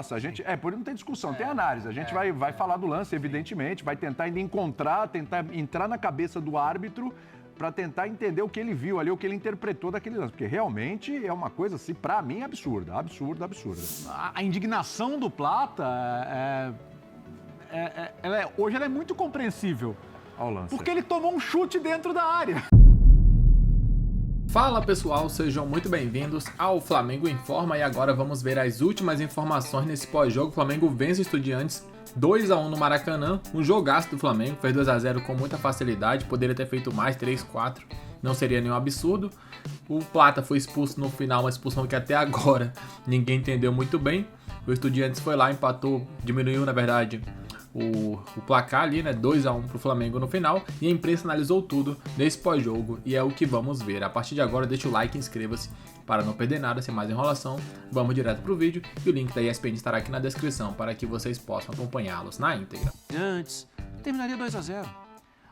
Nossa, a gente... por não tem discussão, tem análise. A gente vai falar do lance, evidentemente, vai tentar ainda tentar entrar na cabeça do árbitro para tentar entender o que ele viu ali, o que ele interpretou daquele lance. Porque realmente é uma coisa, assim, para mim, absurda. Absurda. A indignação do Plata, hoje ela é muito compreensível. Olha o lance. Porque ele tomou um chute dentro da área. Fala pessoal, sejam muito bem-vindos ao Flamengo Informa e agora vamos ver as últimas informações nesse pós-jogo. O Flamengo vence o Estudiantes 2-1 no Maracanã, um jogaço do Flamengo, fez 2-0 com muita facilidade, poderia ter feito mais, 3-4, não seria nenhum absurdo. O Plata foi expulso no final, uma expulsão que até agora ninguém entendeu muito bem. O Estudiantes foi lá, empatou, diminuiu na verdade o placar ali, né, 2-1 pro Flamengo no final, e a imprensa analisou tudo nesse pós-jogo e é o que vamos ver. A partir de agora deixa o like e inscreva-se para não perder nada, sem mais enrolação. Vamos direto pro vídeo e o link da ESPN estará aqui na descrição para que vocês possam acompanhá-los na íntegra. Antes, terminaria 2-0,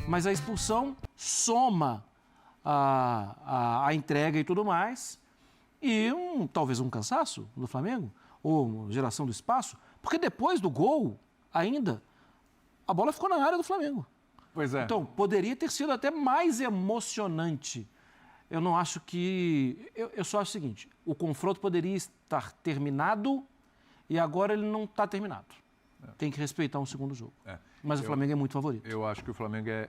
mas a expulsão soma a entrega e tudo mais e talvez um cansaço do Flamengo ou geração do espaço, porque depois do gol ainda a bola ficou na área do Flamengo. Pois é. Então, poderia ter sido até mais emocionante. Eu não acho que... Eu só acho o seguinte, o confronto poderia estar terminado e agora ele não está terminado. Tem que respeitar um segundo jogo. Mas o Flamengo é muito favorito. Eu acho que o Flamengo é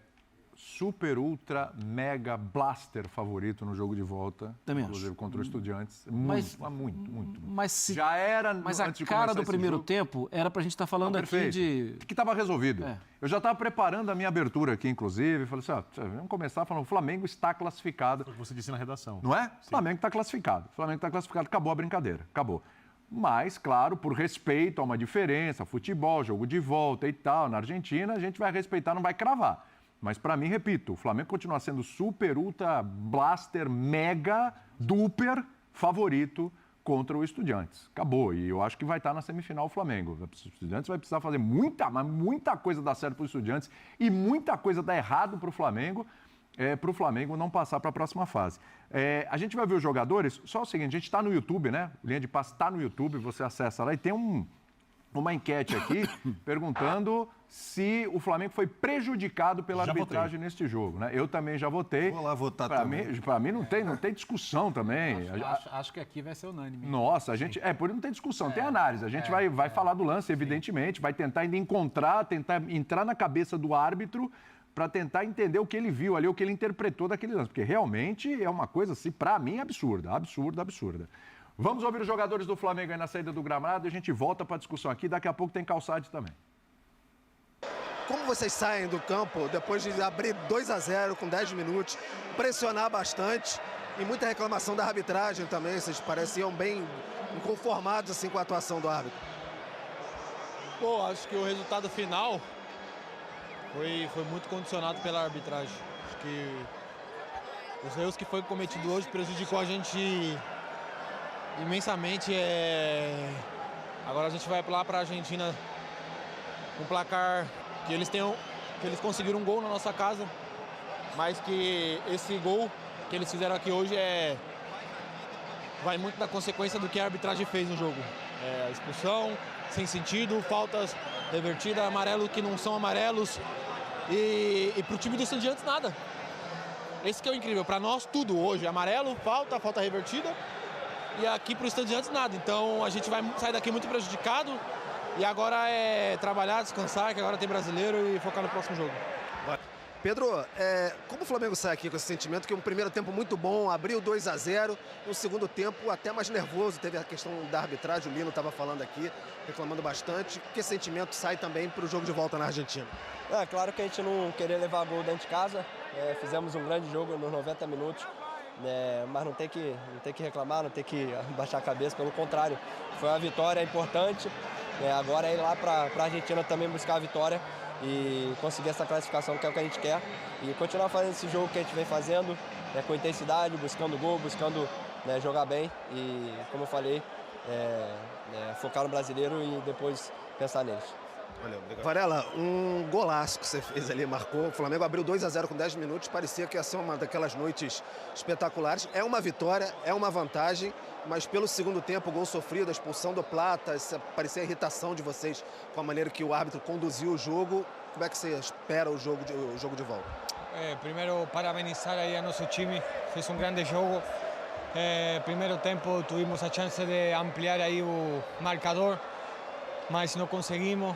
super, ultra, mega blaster favorito no jogo de volta. Também inclusive acho. contra o Estudiantes. Mas Já era a cara do primeiro tempo era pra gente estar falando aqui de... Que estava resolvido. Eu já estava preparando a minha abertura aqui, inclusive. Falei assim, vamos começar falando, o Flamengo está classificado. Foi o que você disse na redação. Não é? O Flamengo está classificado. Acabou a brincadeira. Acabou. Mas, claro, por respeito a uma diferença, futebol, jogo de volta e tal, na Argentina, a gente vai respeitar, não vai cravar. Mas, para mim, repito, o Flamengo continua sendo super, ultra, blaster, mega, duper favorito contra o Estudiantes. Acabou. E eu acho que vai estar na semifinal o Flamengo. O Estudiantes vai precisar fazer muita coisa dar certo para o Estudiantes e muita coisa dar errado para o Flamengo não passar para a próxima fase. A gente vai ver os jogadores. Só o seguinte, a gente está no YouTube, né? Linha de Passe está no YouTube, você acessa lá e tem uma enquete aqui perguntando se o Flamengo foi prejudicado pela arbitragem neste jogo, né? Eu também já votei. Vou lá votar também. Para mim não tem discussão também. Acho que aqui vai ser unânime. Nossa, a gente... por isso não tem discussão, tem análise. A gente vai falar do lance, evidentemente, vai tentar ainda tentar entrar na cabeça do árbitro para tentar entender o que ele viu ali, o que ele interpretou daquele lance. Porque realmente é uma coisa, assim, para mim, absurda. Vamos ouvir os jogadores do Flamengo aí na saída do gramado e a gente volta para a discussão aqui. Daqui a pouco tem Calçade também. Como vocês saem do campo depois de abrir 2-0 com 10 minutos, pressionar bastante e muita reclamação da arbitragem também, vocês pareciam bem inconformados assim, com a atuação do árbitro? Pô, acho que o resultado final foi muito condicionado pela arbitragem. Acho que os erros que foi cometido hoje prejudicou a gente imensamente. Agora a gente vai lá para a Argentina com um placar que eles conseguiram um gol na nossa casa, mas que esse gol que eles fizeram aqui hoje vai muito na consequência do que a arbitragem fez no jogo. Expulsão, sem sentido, faltas revertidas, amarelo que não são amarelos e para o time do Estudiantes nada. Esse que é o incrível, para nós tudo hoje, amarelo, falta revertida. E aqui para o Estudiantes nada, então a gente vai sair daqui muito prejudicado e agora é trabalhar, descansar, que agora tem brasileiro e focar no próximo jogo. Pedro, como o Flamengo sai aqui com esse sentimento que um primeiro tempo muito bom, abriu 2-0, um segundo tempo até mais nervoso, teve a questão da arbitragem, o Lino estava falando aqui, reclamando bastante, que sentimento sai também para o jogo de volta na Argentina? Claro que a gente não querer levar gol dentro de casa, fizemos um grande jogo nos 90 minutos, mas não tem que reclamar, não tem que baixar a cabeça, pelo contrário, foi uma vitória importante, agora é ir lá para a Argentina também buscar a vitória e conseguir essa classificação que é o que a gente quer e continuar fazendo esse jogo que a gente vem fazendo, com intensidade, buscando gol, buscando jogar bem e, como eu falei, focar no brasileiro e depois pensar neles. Valeu, obrigado. Varela, um golaço que você fez ali, marcou. O Flamengo abriu 2-0 com 10 minutos. Parecia que ia ser uma daquelas noites espetaculares. É uma vitória, é uma vantagem, mas pelo segundo tempo, o gol sofrido, a expulsão do Plata, parecia a irritação de vocês com a maneira que o árbitro conduziu o jogo. Como é que você espera o jogo de volta? Primeiro, parabenizar aí a nosso time, fez um grande jogo. Primeiro tempo, tivemos a chance de ampliar aí o marcador, mas não conseguimos.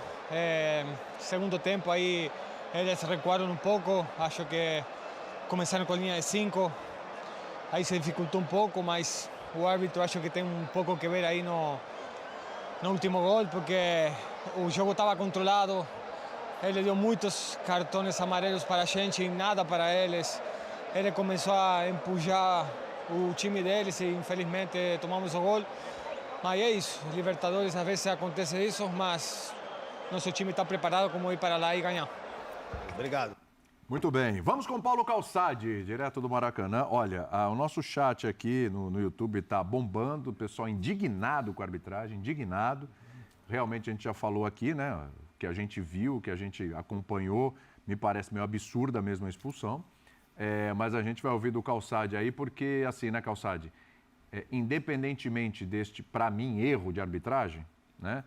Segundo tempo, aí eles recuaram um pouco, acho que começaram com a linha de 5, aí se dificultou um pouco, mas o árbitro acho que tem um pouco que ver aí no último gol, porque o jogo estava controlado, ele deu muitos cartões amarelos para a gente e nada para eles, ele começou a empujar o time deles e infelizmente tomamos o gol, mas é isso, Libertadores às vezes acontece isso, mas nosso time está preparado como ir para lá e ganhar. Obrigado. Muito bem. Vamos com o Paulo Calçade, direto do Maracanã. Olha, o nosso chat aqui no YouTube está bombando, o pessoal indignado com a arbitragem, indignado. Realmente a gente já falou aqui, né, que a gente viu, que a gente acompanhou, me parece meio absurda mesmo a expulsão. Mas a gente vai ouvir do Calçade aí, porque assim, né, Calçade, independentemente deste, para mim, erro de arbitragem, né,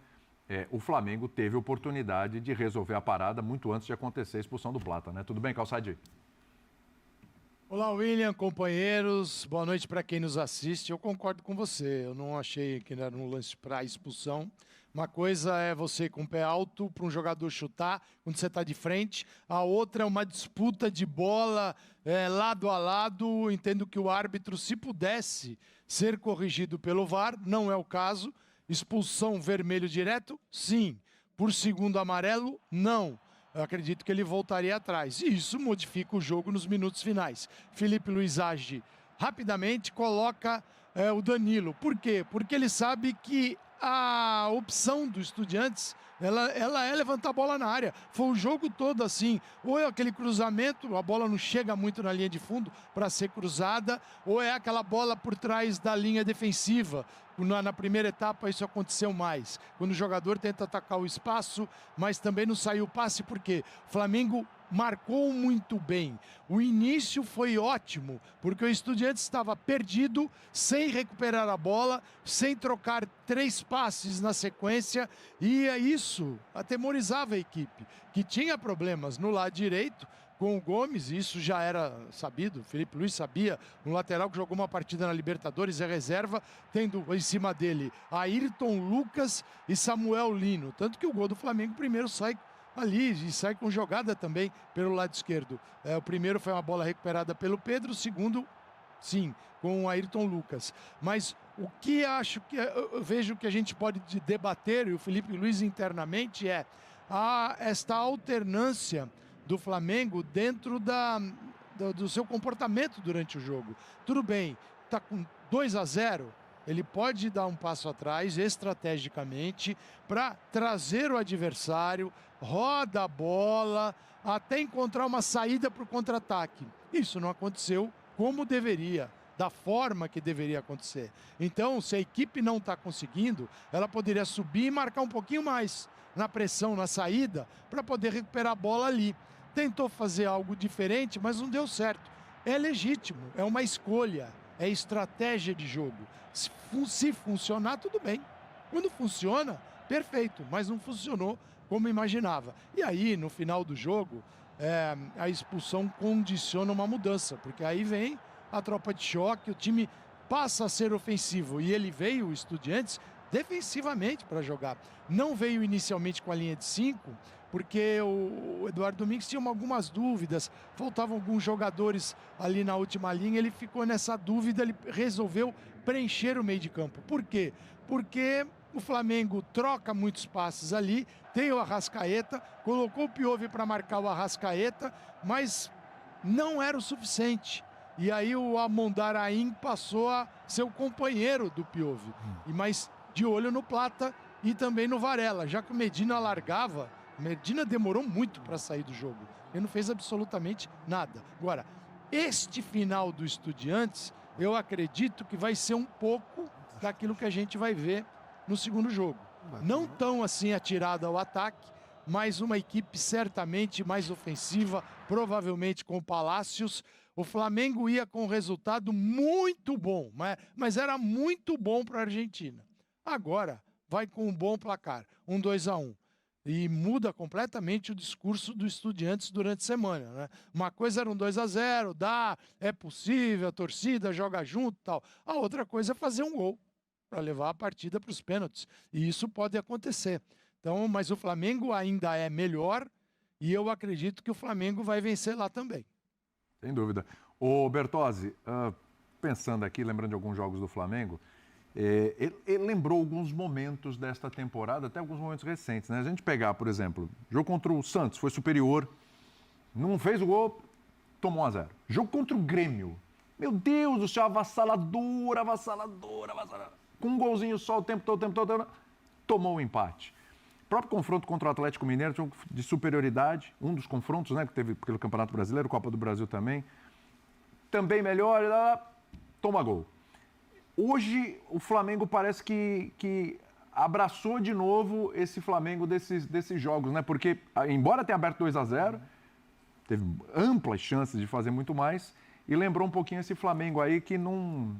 o Flamengo teve oportunidade de resolver a parada muito antes de acontecer a expulsão do Plata, né? Tudo bem, Calçade? Olá, William, companheiros. Boa noite para quem nos assiste. Eu concordo com você. Eu não achei que era um lance para expulsão. Uma coisa é você com o pé alto para um jogador chutar quando você está de frente. A outra é uma disputa de bola lado a lado. Entendo que o árbitro, se pudesse ser corrigido pelo VAR, não é o caso. Expulsão vermelho direto? Sim. Por segundo amarelo? Não. Eu acredito que ele voltaria atrás. E isso modifica o jogo nos minutos finais. Felipe Luiz age rapidamente, coloca o Danilo. Por quê? Porque ele sabe que a opção do Estudiantes ela é levantar a bola na área. Foi o jogo todo assim. Ou é aquele cruzamento, a bola não chega muito na linha de fundo para ser cruzada, ou é aquela bola por trás da linha defensiva. Na primeira etapa isso aconteceu mais. Quando o jogador tenta atacar o espaço, mas também não saiu o passe, porque o Flamengo marcou muito bem. O início foi ótimo, porque o Estudiantes estava perdido, sem recuperar a bola, sem trocar 3 passes na sequência, e isso atemorizava a equipe, que tinha problemas no lado direito, com o Gomes, isso já era sabido, o Felipe Luiz sabia, um lateral que jogou uma partida na Libertadores, é reserva, tendo em cima dele Ayrton Lucas e Samuel Lino, tanto que o gol do Flamengo primeiro sai ali e sai com jogada também pelo lado esquerdo. O primeiro foi uma bola recuperada pelo Pedro, o segundo, sim, com o Ayrton Lucas. Mas o que acho que eu vejo que a gente pode debater, e o Felipe Luiz internamente, esta alternância do Flamengo dentro do seu comportamento durante o jogo. Tudo bem, está com 2-0, ele pode dar um passo atrás estrategicamente para trazer o adversário, roda a bola, até encontrar uma saída para o contra-ataque. Isso não aconteceu como deveria, da forma que deveria acontecer. Então, se a equipe não está conseguindo, ela poderia subir e marcar um pouquinho mais na pressão, na saída, para poder recuperar a bola ali. Tentou fazer algo diferente, mas não deu certo. É legítimo, é uma escolha, é estratégia de jogo. Se funcionar, tudo bem. Quando funciona, perfeito, mas não funcionou como imaginava. E aí, no final do jogo, a expulsão condiciona uma mudança, porque aí vem a tropa de choque, o time passa a ser ofensivo e ele veio, o Estudiantes, defensivamente para jogar. Não veio inicialmente com a linha de 5, porque o Eduardo Domingues tinha algumas dúvidas, faltavam alguns jogadores ali na última linha, ele ficou nessa dúvida, ele resolveu preencher o meio de campo. Por quê? Porque o Flamengo troca muitos passes ali, tem o Arrascaeta, colocou o Piove para marcar o Arrascaeta, mas não era o suficiente. E aí o Amondarain passou a ser o companheiro do Piove, mas de olho no Plata e também no Varela, já que o Medina largava. Medina demorou muito para sair do jogo. Ele não fez absolutamente nada. Agora, este final do Estudiantes, eu acredito que vai ser um pouco daquilo que a gente vai ver no segundo jogo. Não tão assim atirado ao ataque, mas uma equipe certamente mais ofensiva, provavelmente com Palácios. O Flamengo ia com um resultado muito bom, mas era muito bom para a Argentina. Agora vai com um bom placar, 2-1. E muda completamente o discurso do Estudiantes durante a semana, né? Uma coisa era 2-0, é possível, a torcida joga junto e tal. A outra coisa é fazer um gol para levar a partida para os pênaltis. E isso pode acontecer. Então, mas o Flamengo ainda é melhor e eu acredito que o Flamengo vai vencer lá também. Sem dúvida. Ô Bertozzi, pensando aqui, lembrando de alguns jogos do Flamengo, ele lembrou alguns momentos desta temporada, até alguns momentos recentes, né? A gente pegar, por exemplo, jogo contra o Santos, foi superior, não fez o gol, tomou 1-0. Jogo contra o Grêmio, meu Deus do céu, avassaladora. Com um golzinho só o tempo todo, tomou um empate. O próprio confronto contra o Atlético Mineiro, jogo de superioridade, um dos confrontos, né, que teve pelo Campeonato Brasileiro, Copa do Brasil também melhor, toma gol. Hoje, o Flamengo parece que abraçou de novo esse Flamengo desses jogos, né? Porque, embora tenha aberto 2-0, teve amplas chances de fazer muito mais e lembrou um pouquinho esse Flamengo aí que não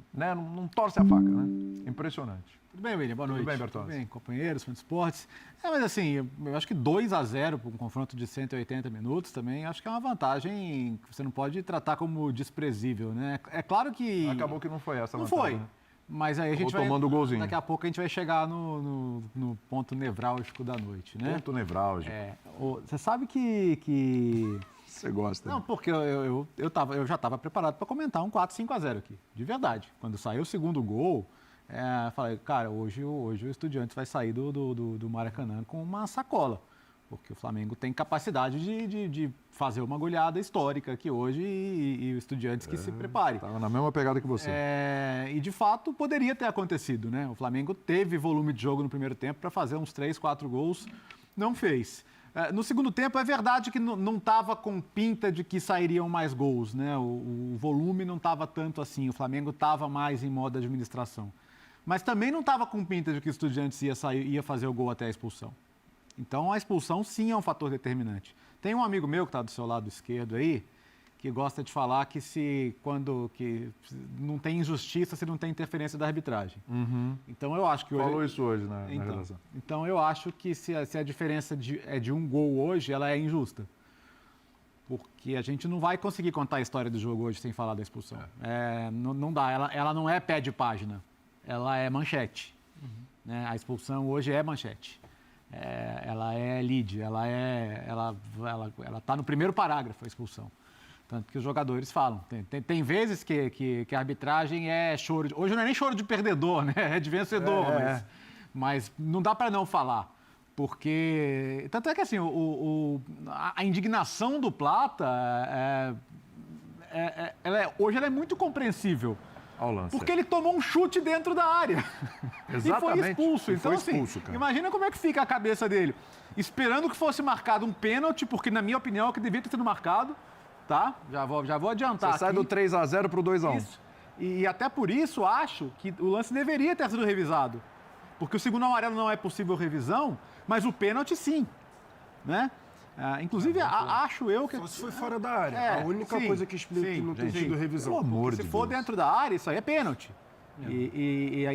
torce a faca, né? Impressionante. Tudo bem, William? Boa noite. Tudo bem, Bertozzi? Tudo bem, companheiros, fãs de esportes. Mas assim, eu acho que 2-0 para um confronto de 180 minutos também, acho que é uma vantagem que você não pode tratar como desprezível, né? É claro que... Acabou que não foi essa a não vantagem. Não foi. Né? Mas aí a gente vai... tomando o golzinho. Daqui a pouco a gente vai chegar no ponto nevrálgico da noite, né? Ponto nevrálgico. Você sabe que... Você gosta. Não, porque eu já estava preparado para comentar um 4-5-0 aqui, de verdade. Quando saiu o segundo gol, falei, cara, hoje o Estudiantes vai sair do Maracanã com uma sacola, porque o Flamengo tem capacidade de fazer uma goleada histórica aqui hoje e o Estudiantes que se prepare. Estava na mesma pegada que você. E de fato poderia ter acontecido, né? O Flamengo teve volume de jogo no primeiro tempo para fazer uns 3, 4 gols, não fez. No segundo tempo, é verdade que não estava com pinta de que sairiam mais gols, né? O volume não estava tanto assim, o Flamengo estava mais em modo administração. Mas também não estava com pinta de que o Estudiantes ia fazer o gol até a expulsão. Então, a expulsão, sim, é um fator determinante. Tem um amigo meu que está do seu lado esquerdo aí, que gosta de falar que quando não tem injustiça se não tem interferência da arbitragem. Uhum. Então, eu acho que hoje... Falou isso hoje na redação. Então, eu acho que se a diferença é de um gol hoje, ela é injusta. Porque a gente não vai conseguir contar a história do jogo hoje sem falar da expulsão. Não dá, ela não é pé de página. Ela é manchete. Né? A expulsão hoje é manchete. Ela é lead, ela está no primeiro parágrafo, a expulsão. Tanto que os jogadores falam. Tem vezes que a arbitragem é choro. Hoje não é nem choro de perdedor, né? É de vencedor, mas não dá para não falar. Porque. Tanto é que assim, a indignação do Plata hoje ela é muito compreensível. Porque ele tomou um chute dentro da área. Exatamente. E foi expulso. Então, expulso, cara. Imagina como é que fica a cabeça dele. Esperando que fosse marcado um pênalti, porque, na minha opinião, é o que devia ter sido marcado. Tá? Já vou adiantar. Você sai do 3-0 pro 2-1. Isso. E até por isso, acho que o lance deveria ter sido revisado. Porque o segundo amarelo não é possível revisão, mas o pênalti sim. Né? Inclusive, acho eu que... Só se foi fora da área. A única coisa que explica que não tem sido revisão. Pelo amor de Deus. Se for dentro da área, isso aí é pênalti.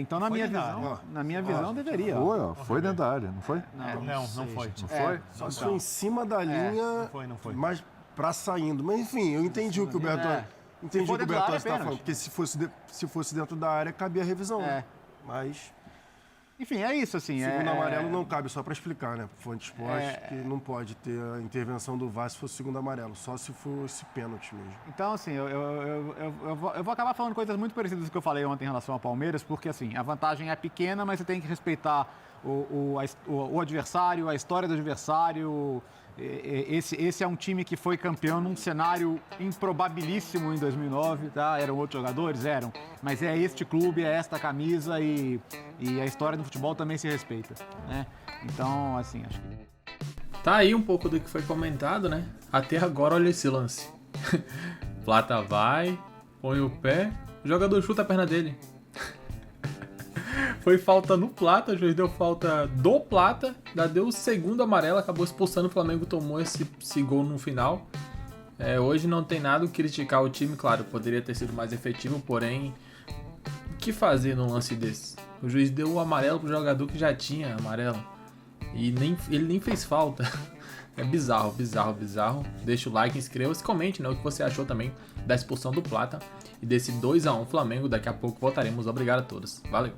Então, na minha visão, deveria. Foi dentro da área, não foi? Não foi. Não foi? Só se foi em cima da linha, não foi. mas pra saindo. Mas, enfim, eu entendi o que o Bertozzi... Entendi o que o Bertozzi está falando. Porque se fosse dentro da área, cabia a revisão. Mas... Enfim, é isso, assim. Segundo amarelo não cabe, só para explicar, né? Fonte de esporte, que não pode ter a intervenção do VAR se fosse segundo amarelo, só se fosse pênalti mesmo. Então, assim, eu vou acabar falando coisas muito parecidas com o que eu falei ontem em relação ao Palmeiras, porque, assim, a vantagem é pequena, mas você tem que respeitar o adversário, a história do adversário. Esse é um time que foi campeão num cenário improbabilíssimo em 2009, tá? Eram outros jogadores? Eram. Mas é este clube, é esta camisa e a história do futebol também se respeita, né? Então, assim, acho que... Tá aí um pouco do que foi comentado, né? Até agora, olha esse lance. Plata vai, põe o pé, o jogador chuta a perna dele. Foi falta no Plata, o juiz deu falta do Plata, ainda deu o segundo amarelo, acabou expulsando, o Flamengo tomou esse gol no final. Hoje não tem nada a criticar o time, claro, poderia ter sido mais efetivo, porém, o que fazer num lance desse? O juiz deu o amarelo pro jogador que já tinha amarelo e ele nem fez falta. É bizarro, bizarro, bizarro. Deixa o like, inscreva-se, comente, né, o que você achou também da expulsão do Plata e desse 2-1 Flamengo. Daqui a pouco voltaremos. Obrigado a todos. Valeu!